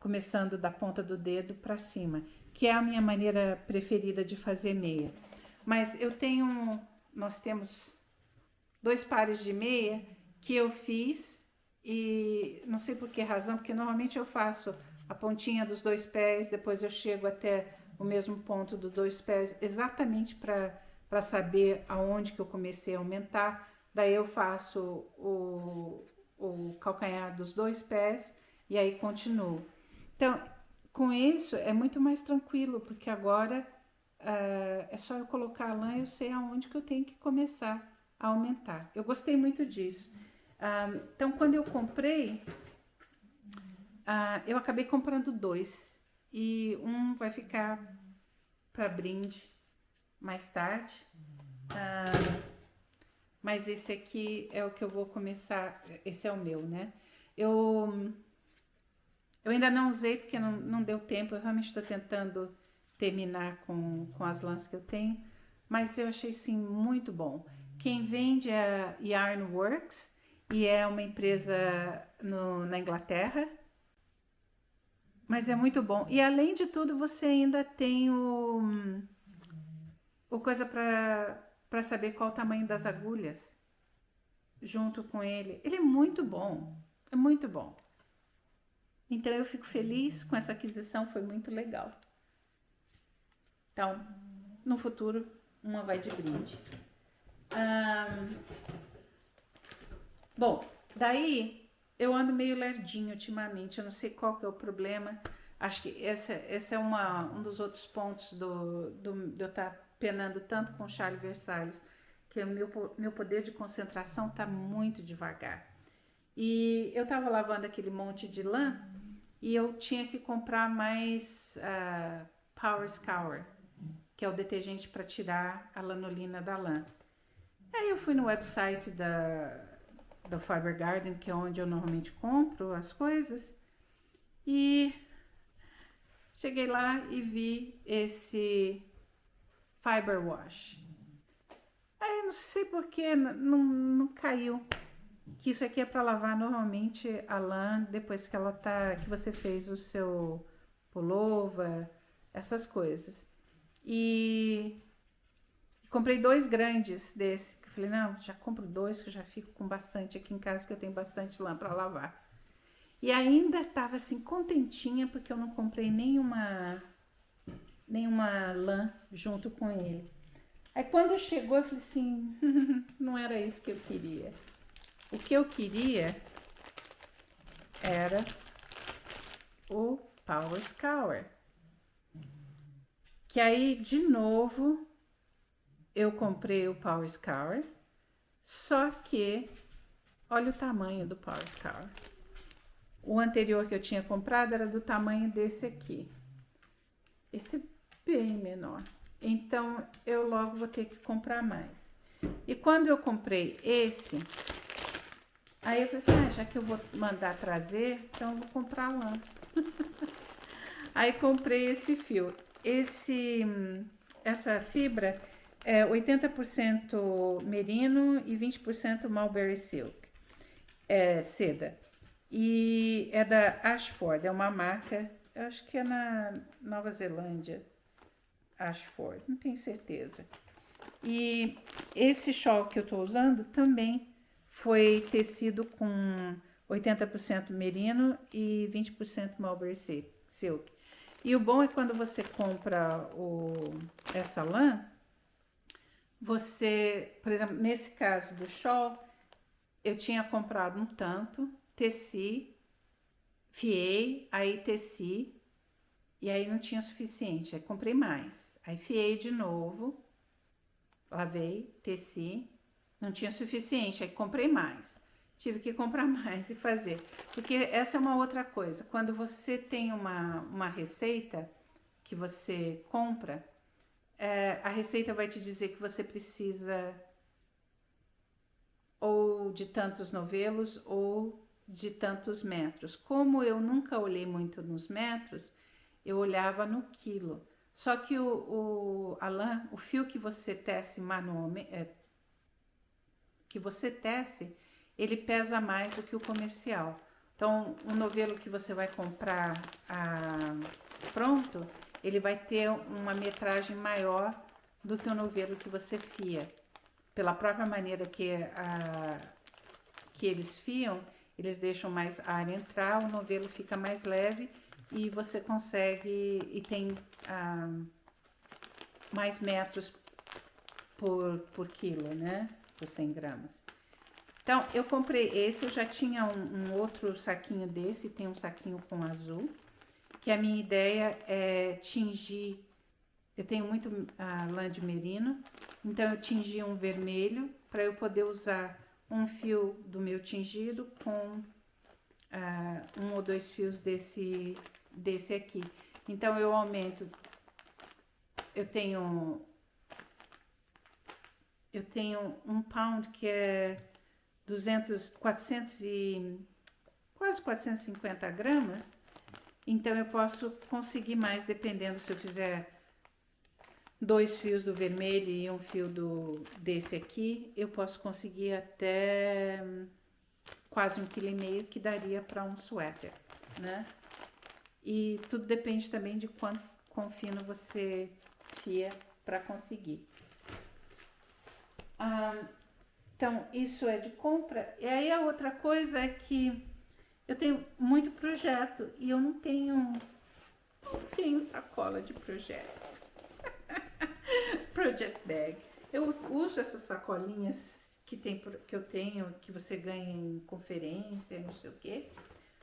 começando da ponta do dedo para cima, que é a minha maneira preferida de fazer meia. Mas nós temos 2 pares de meia que eu fiz e não sei por que razão, porque normalmente eu faço a pontinha dos 2 pés, depois eu chego até o mesmo ponto do 2 pés, exatamente para saber aonde que eu comecei a aumentar. Daí eu faço o calcanhar dos 2 pés e aí continuo. Então, com isso é muito mais tranquilo, porque agora é só eu colocar a lã e eu sei aonde que eu tenho que começar a aumentar. Eu gostei muito disso. Então, quando eu comprei, eu acabei comprando 2 e um vai ficar para brinde mais tarde. Mas esse aqui é o que eu vou começar, esse é o meu, né? Eu ainda não usei porque não deu tempo, eu realmente estou tentando terminar com as lãs que eu tenho, mas eu achei sim muito bom. Quem vende é a Yarnworks e é uma empresa na Inglaterra, mas é muito bom. E além de tudo, você ainda tem o coisa para saber qual o tamanho das agulhas junto com ele. Ele é muito bom, é muito bom. Então eu fico feliz com essa aquisição, foi muito legal. Então, no futuro, uma vai de brinde. Bom, daí eu ando meio lerdinho ultimamente, eu não sei qual que é o problema. Acho que esse é um dos outros pontos de eu estar penando tanto com o Charles Versalhes, que o meu poder de concentração tá muito devagar. E eu tava lavando aquele monte de lã e eu tinha que comprar mais Power Scour, que é o detergente para tirar a lanolina da lã. Aí eu fui no website da Fiber Garden, que é onde eu normalmente compro as coisas, e cheguei lá e vi esse Fiber Wash. Aí não sei porque não caiu. Que isso aqui é para lavar normalmente a lã depois que que você fez o seu pullover, essas coisas. E comprei 2 grandes desse. Que falei, não, já compro 2 que eu já fico com bastante aqui em casa, que eu tenho bastante lã para lavar. E ainda tava assim contentinha porque eu não comprei nenhuma lã junto com ele. Aí quando chegou eu falei assim, não era isso que eu queria. O que eu queria era o Power Scour. Que aí, de novo, eu comprei o Power Scour, só que olha o tamanho do Power Scour. O anterior que eu tinha comprado era do tamanho desse aqui. Esse é bem menor. Então, eu logo vou ter que comprar mais. E quando eu comprei esse, aí eu falei assim, já que eu vou mandar trazer, então eu vou comprar lã. Aí comprei esse fio. Essa fibra é 80% merino e 20% mulberry silk. É seda. E é da Ashford, é uma marca, eu acho que é na Nova Zelândia. Ashford, não tenho certeza. E esse shawl que eu tô usando também foi tecido com 80% merino e 20% mulberry silk. E o bom é quando você compra essa lã, você, por exemplo, nesse caso do shawl, eu tinha comprado um tanto, teci, fiei, aí teci, e aí não tinha suficiente, aí comprei mais. Aí fiei de novo, lavei, teci, não tinha suficiente, aí comprei mais. Tive que comprar mais e fazer. Porque essa é uma outra coisa. Quando você tem uma receita que você compra, a receita vai te dizer que você precisa ou de tantos novelos ou de tantos metros. Como eu nunca olhei muito nos metros, eu olhava no quilo. Só que a lã, o fio que você tece manualmente, ele pesa mais do que o comercial. Então, o novelo que você vai comprar pronto, ele vai ter uma metragem maior do que o novelo que você fia. Pela própria maneira que eles fiam, eles deixam mais ar entrar, o novelo fica mais leve e você consegue, e tem mais metros por quilo, né? Por 100 gramas. Então, eu comprei esse, eu já tinha um outro saquinho desse, tem um saquinho com azul, que a minha ideia é tingir, eu tenho muito lã de merino, então eu tingi um vermelho para eu poder usar um fio do meu tingido com 1 ou 2 fios desse aqui. Então eu aumento, eu tenho 1 pound que é 400 e quase 450 gramas, então eu posso conseguir mais dependendo se eu fizer 2 fios do vermelho e um fio desse aqui, eu posso conseguir até quase 1,5 kg, que daria para um suéter, né? E tudo depende também de quão fino você fia para conseguir. Então, isso é de compra. E aí a outra coisa é que eu tenho muito projeto e eu não tenho sacola de projeto. Project bag. Eu uso essas sacolinhas que eu tenho, que você ganha em conferência, não sei o quê.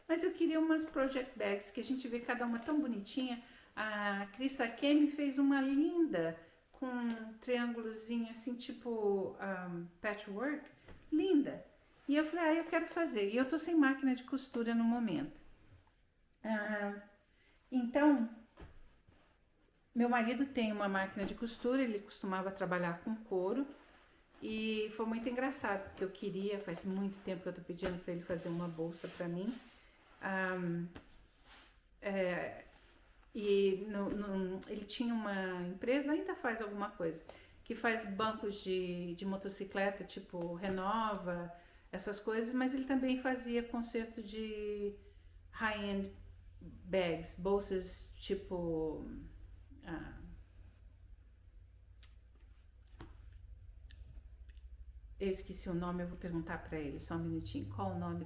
Mas eu queria umas project bags, que a gente vê cada uma tão bonitinha. A Cris Akemi fez uma linda, com um triângulozinho assim, tipo patchwork. Linda. E eu falei, eu quero fazer. E eu tô sem máquina de costura no momento. Então, meu marido tem uma máquina de costura, ele costumava trabalhar com couro. E foi muito engraçado, porque eu queria, faz muito tempo que eu tô pedindo para ele fazer uma bolsa para mim. Ele tinha uma empresa, ainda faz alguma coisa, que faz bancos de motocicleta, tipo Renova, essas coisas, mas ele também fazia conserto de high-end bags, bolsas tipo... eu esqueci o nome, eu vou perguntar para ele, só um minutinho. Qual o nome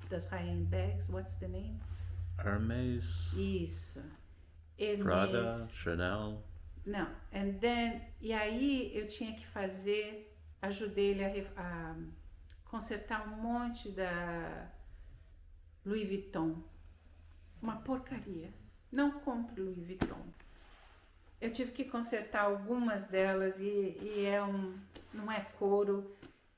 das high-end bags? What's the name? Hermes. Isso. Hermes. Prada, Chanel. Não, e aí eu tinha que ajudei ele a consertar um monte da Louis Vuitton. Uma porcaria. Não compre Louis Vuitton. Eu tive que consertar algumas delas e não é couro,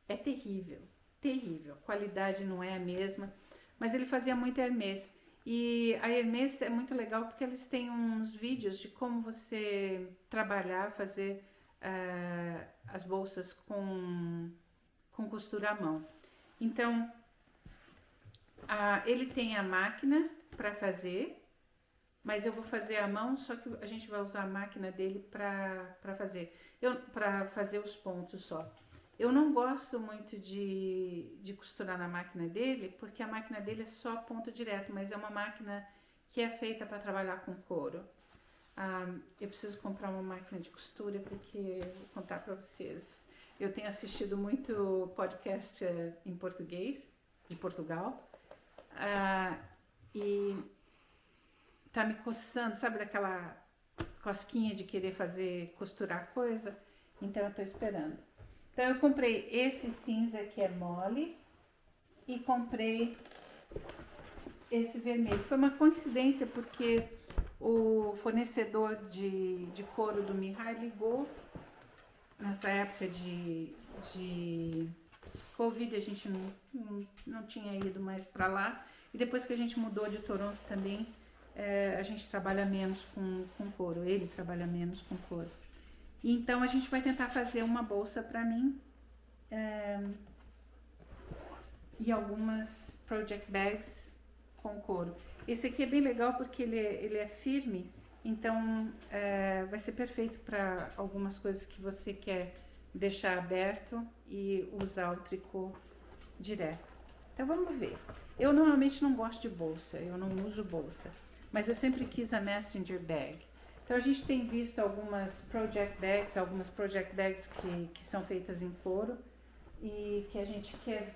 é terrível, terrível. A qualidade não é a mesma, mas ele fazia muito Hermès. E a Hermès é muito legal porque eles têm uns vídeos de como você trabalhar, fazer as bolsas com costura à mão. Então, ele tem a máquina para fazer, mas eu vou fazer à mão, só que a gente vai usar a máquina dele para fazer os pontos só. Eu não gosto muito de costurar na máquina dele, porque a máquina dele é só ponto direto, mas é uma máquina que é feita para trabalhar com couro. Eu preciso comprar uma máquina de costura, porque vou contar para vocês. Eu tenho assistido muito podcast em português, de Portugal, e tá me coçando, sabe daquela cosquinha de querer costurar coisa? Então eu tô esperando. Então eu comprei esse cinza que é mole e comprei esse vermelho. Foi uma coincidência porque o fornecedor de couro do Mihai ligou nessa época de Covid, a gente não tinha ido mais para lá. E depois que a gente mudou de Toronto também, a gente trabalha menos com couro, ele trabalha menos com couro. Então a gente vai tentar fazer uma bolsa para mim e algumas project bags com couro. Esse aqui é bem legal porque ele é firme, então vai ser perfeito para algumas coisas que você quer deixar aberto e usar o tricô direto. Então vamos ver. Eu normalmente não gosto de bolsa, eu não uso bolsa, mas eu sempre quis a messenger bag. Então a gente tem visto algumas project bags que são feitas em couro e que a gente quer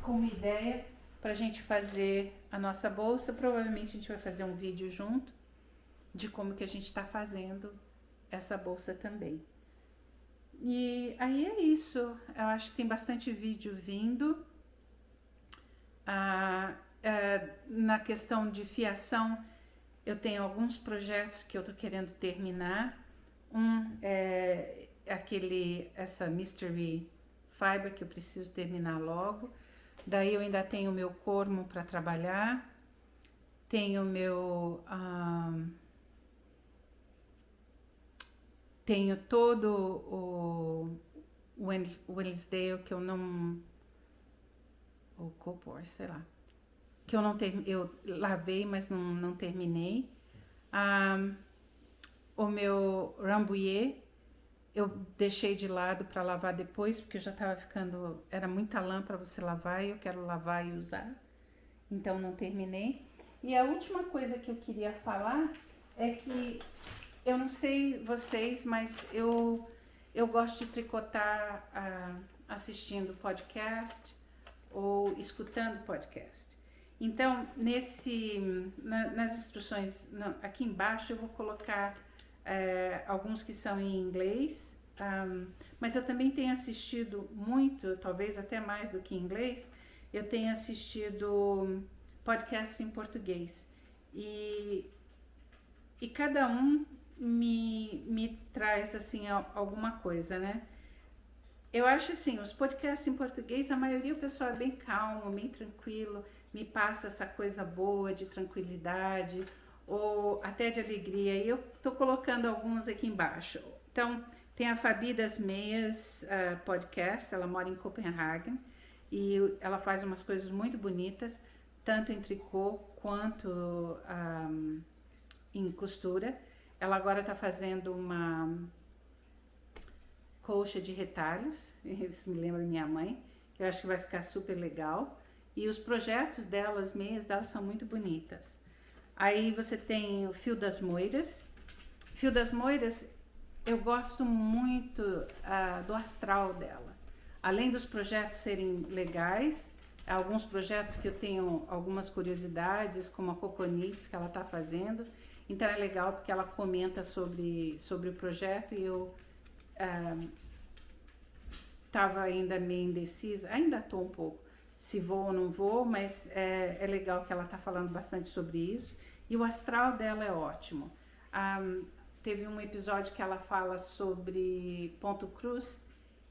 como ideia para a gente fazer a nossa bolsa. Provavelmente a gente vai fazer um vídeo junto, de como que a gente está fazendo essa bolsa também. E aí é isso, eu acho que tem bastante vídeo vindo. Na questão de fiação, eu tenho alguns projetos que eu tô querendo terminar. É essa Mystery Fiber que eu preciso terminar logo. Daí eu ainda tenho o meu cormo para trabalhar. Tenho meu... tenho todo o Wensleydale que eu não... ou Copor, sei lá. Que eu não eu lavei, mas não terminei. O meu Rambouillet eu deixei de lado para lavar depois, porque eu já estava ficando... Era muita lã para você lavar e eu quero lavar e usar. Então não terminei. E a última coisa que eu queria falar é que eu não sei vocês, mas eu gosto de tricotar assistindo podcast ou escutando podcast. Então, nas instruções, aqui embaixo eu vou colocar alguns que são em inglês, mas eu também tenho assistido muito, talvez até mais do que em inglês, eu tenho assistido podcasts em português. E cada um me traz assim alguma coisa, né? Eu acho assim, os podcasts em português, a maioria o pessoal é bem calmo, bem tranquilo, me passa essa coisa boa de tranquilidade ou até de alegria. E eu tô colocando alguns aqui embaixo. Então, tem a Fabi das Meias podcast, ela mora em Copenhagen e ela faz umas coisas muito bonitas, tanto em tricô quanto em costura. Ela agora está fazendo uma colcha de retalhos, isso me lembra minha mãe, que eu acho que vai ficar super legal. E os projetos dela, as meias delas são muito bonitas. Aí você tem o Fio das Moiras. Fio das Moiras, eu gosto muito do astral dela. Além dos projetos serem legais, alguns projetos que eu tenho algumas curiosidades, como a Coconites que ela está fazendo. Então é legal porque ela comenta sobre o projeto e eu estava ainda meio indecisa, ainda estou um pouco, se vou ou não vou, mas é legal que ela está falando bastante sobre isso. E o astral dela é ótimo. Teve um episódio que ela fala sobre ponto cruz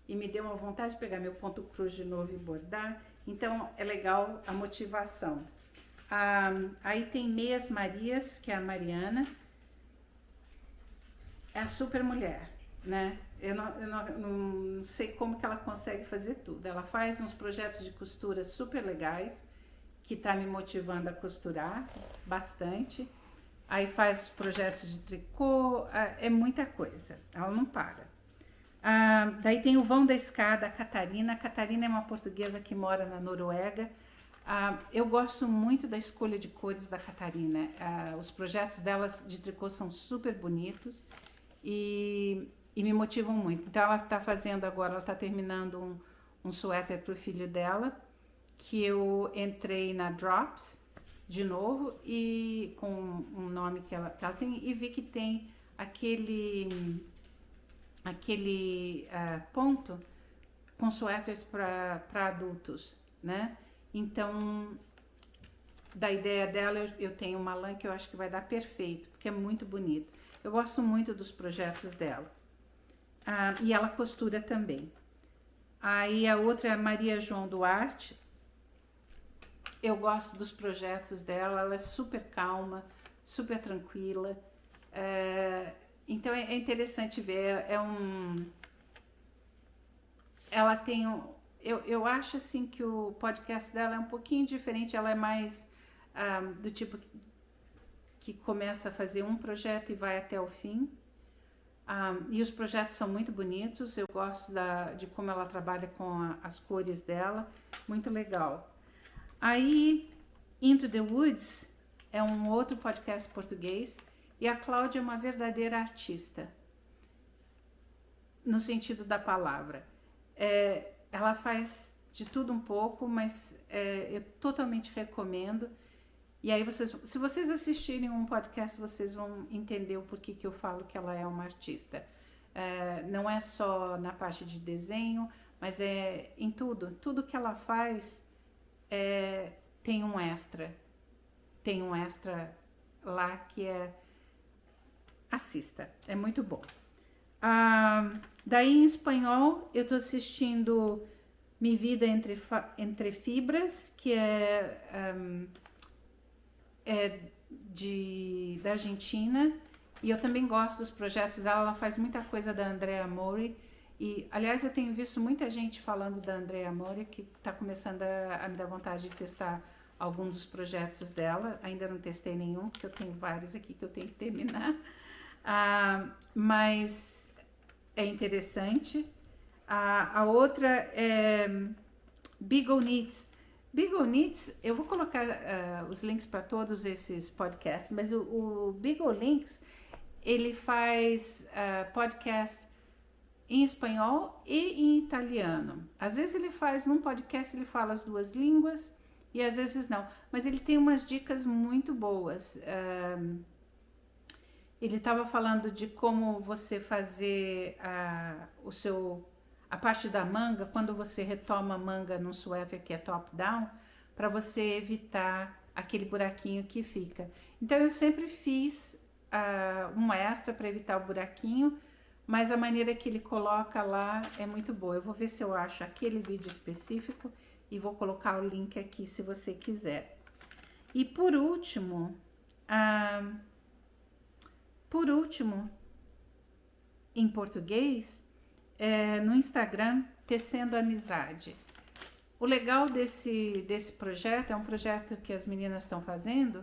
e me deu uma vontade de pegar meu ponto cruz de novo e bordar. Então é legal a motivação. Aí tem Meias Marias, que é a Mariana, é a super mulher, né? Eu não sei como que ela consegue fazer tudo. Ela faz uns projetos de costura super legais, que tá me motivando a costurar bastante. Aí faz projetos de tricô, é muita coisa, ela não para. Daí tem o Vão da Escada, a Catarina. A Catarina é uma portuguesa que mora na Noruega. Eu gosto muito da escolha de cores da Catarina. Os projetos delas de tricô são super bonitos e me motivam muito. Então ela está fazendo agora, ela está terminando um suéter para o filho dela, que eu entrei na Drops de novo e com um nome que ela tem e vi que tem aquele ponto com suéteres para adultos, né? Então, da ideia dela, eu tenho uma lã que eu acho que vai dar perfeito, porque é muito bonito. Eu gosto muito dos projetos dela. E ela costura também. Aí a outra é a Maria João Duarte. Eu gosto dos projetos dela, ela é super calma, super tranquila. Então é interessante ver, ela tem eu acho assim que o podcast dela é um pouquinho diferente, ela é mais do tipo que começa a fazer um projeto e vai até o fim. E os projetos são muito bonitos, eu gosto de como ela trabalha com as cores dela, muito legal. Aí, Into the Woods é um outro podcast português e a Cláudia é uma verdadeira artista, no sentido da palavra. Ela faz de tudo um pouco, mas eu totalmente recomendo. E aí, se vocês assistirem um podcast, vocês vão entender o porquê que eu falo que ela é uma artista. Não é só na parte de desenho, mas é em tudo. Tudo que ela faz tem um extra. Tem um extra lá que assista. É muito bom. Daí, em espanhol, eu tô assistindo Mi Vida Entre Fibras, que da Argentina, e eu também gosto dos projetos dela. Ela faz muita coisa da Andrea Mori, e aliás eu tenho visto muita gente falando da Andrea Mori, que está começando a me dar vontade de testar algum dos projetos dela. Ainda não testei nenhum, porque eu tenho vários aqui que eu tenho que terminar, mas é interessante. A outra é Beagle Knits. Beagle Knits, eu vou colocar os links para todos esses podcasts, mas o Beagle Links, ele faz podcast em espanhol e em italiano. Às vezes ele faz, num podcast ele fala as duas línguas e às vezes não, mas ele tem umas dicas muito boas. Ele estava falando de como você fazer a parte da manga, quando você retoma a manga num suéter que é top-down, para você evitar aquele buraquinho que fica. Então eu sempre fiz um extra para evitar o buraquinho, mas a maneira que ele coloca lá é muito boa. Eu vou ver se eu acho aquele vídeo específico e vou colocar o link aqui se você quiser. E por último, em português, no Instagram, Tecendo Amizade. O legal desse projeto, é um projeto que as meninas estão fazendo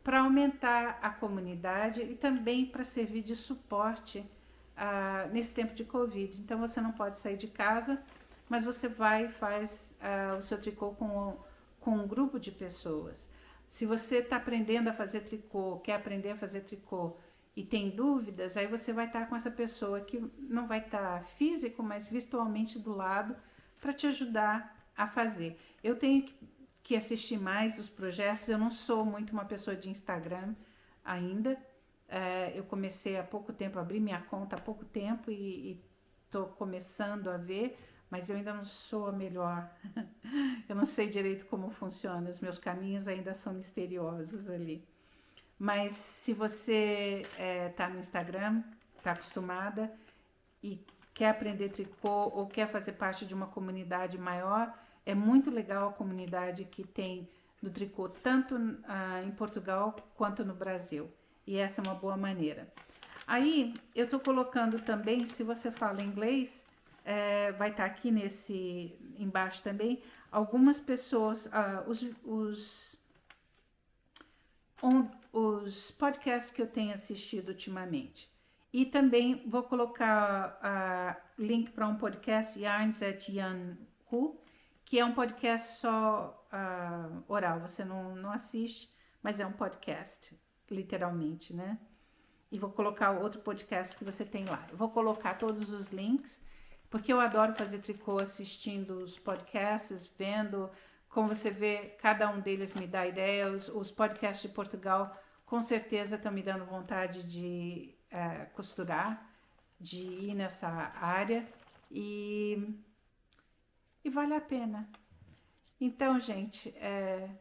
para aumentar a comunidade e também para servir de suporte nesse tempo de Covid. Então você não pode sair de casa, mas você vai e faz o seu tricô com um grupo de pessoas. Se você está aprendendo a fazer tricô, quer aprender a fazer tricô e tem dúvidas, aí você vai estar com essa pessoa que não vai estar físico, mas virtualmente do lado para te ajudar a fazer. Eu tenho que assistir mais dos projetos. Eu não sou muito uma pessoa de Instagram ainda. Eu comecei há pouco tempo, abri minha conta há pouco tempo e estou começando a ver, mas eu ainda não sou a melhor. Eu não sei direito como funciona, os meus caminhos ainda são misteriosos ali. Mas se você está no Instagram, está acostumada e quer aprender tricô ou quer fazer parte de uma comunidade maior, é muito legal a comunidade que tem do tricô, tanto em Portugal quanto no Brasil. E essa é uma boa maneira. Aí, eu estou colocando também, se você fala inglês, vai estar aqui embaixo também, algumas pessoas, os podcasts que eu tenho assistido ultimamente. E também vou colocar link para um podcast, Yarns at Yan Hu, que é um podcast só oral, você não assiste, mas é um podcast, literalmente, né? E vou colocar outro podcast que você tem lá. Eu vou colocar todos os links, porque eu adoro fazer tricô assistindo os podcasts, vendo. Como você vê, cada um deles me dá ideias. Os podcasts de Portugal, com certeza, estão me dando vontade de costurar, de ir nessa área. E vale a pena. Então, gente,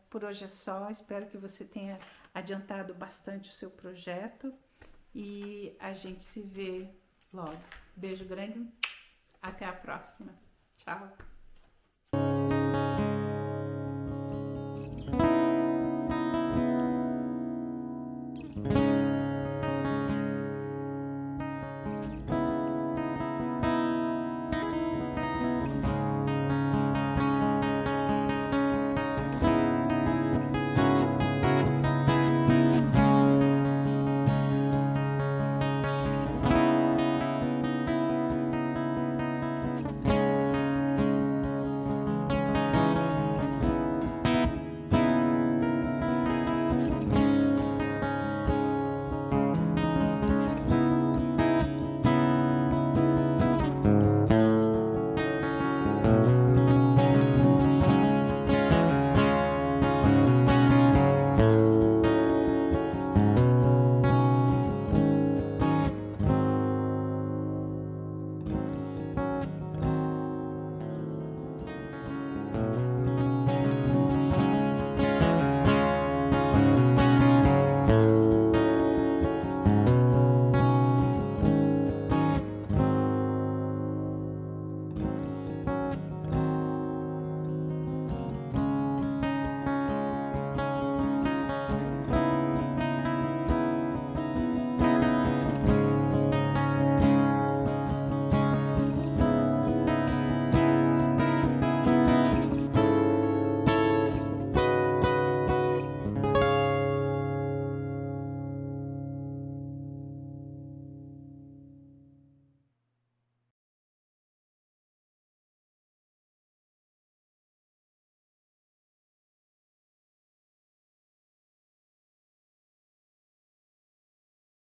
por hoje é só. Espero que você tenha adiantado bastante o seu projeto. E a gente se vê logo. Beijo grande. Até a próxima. Tchau.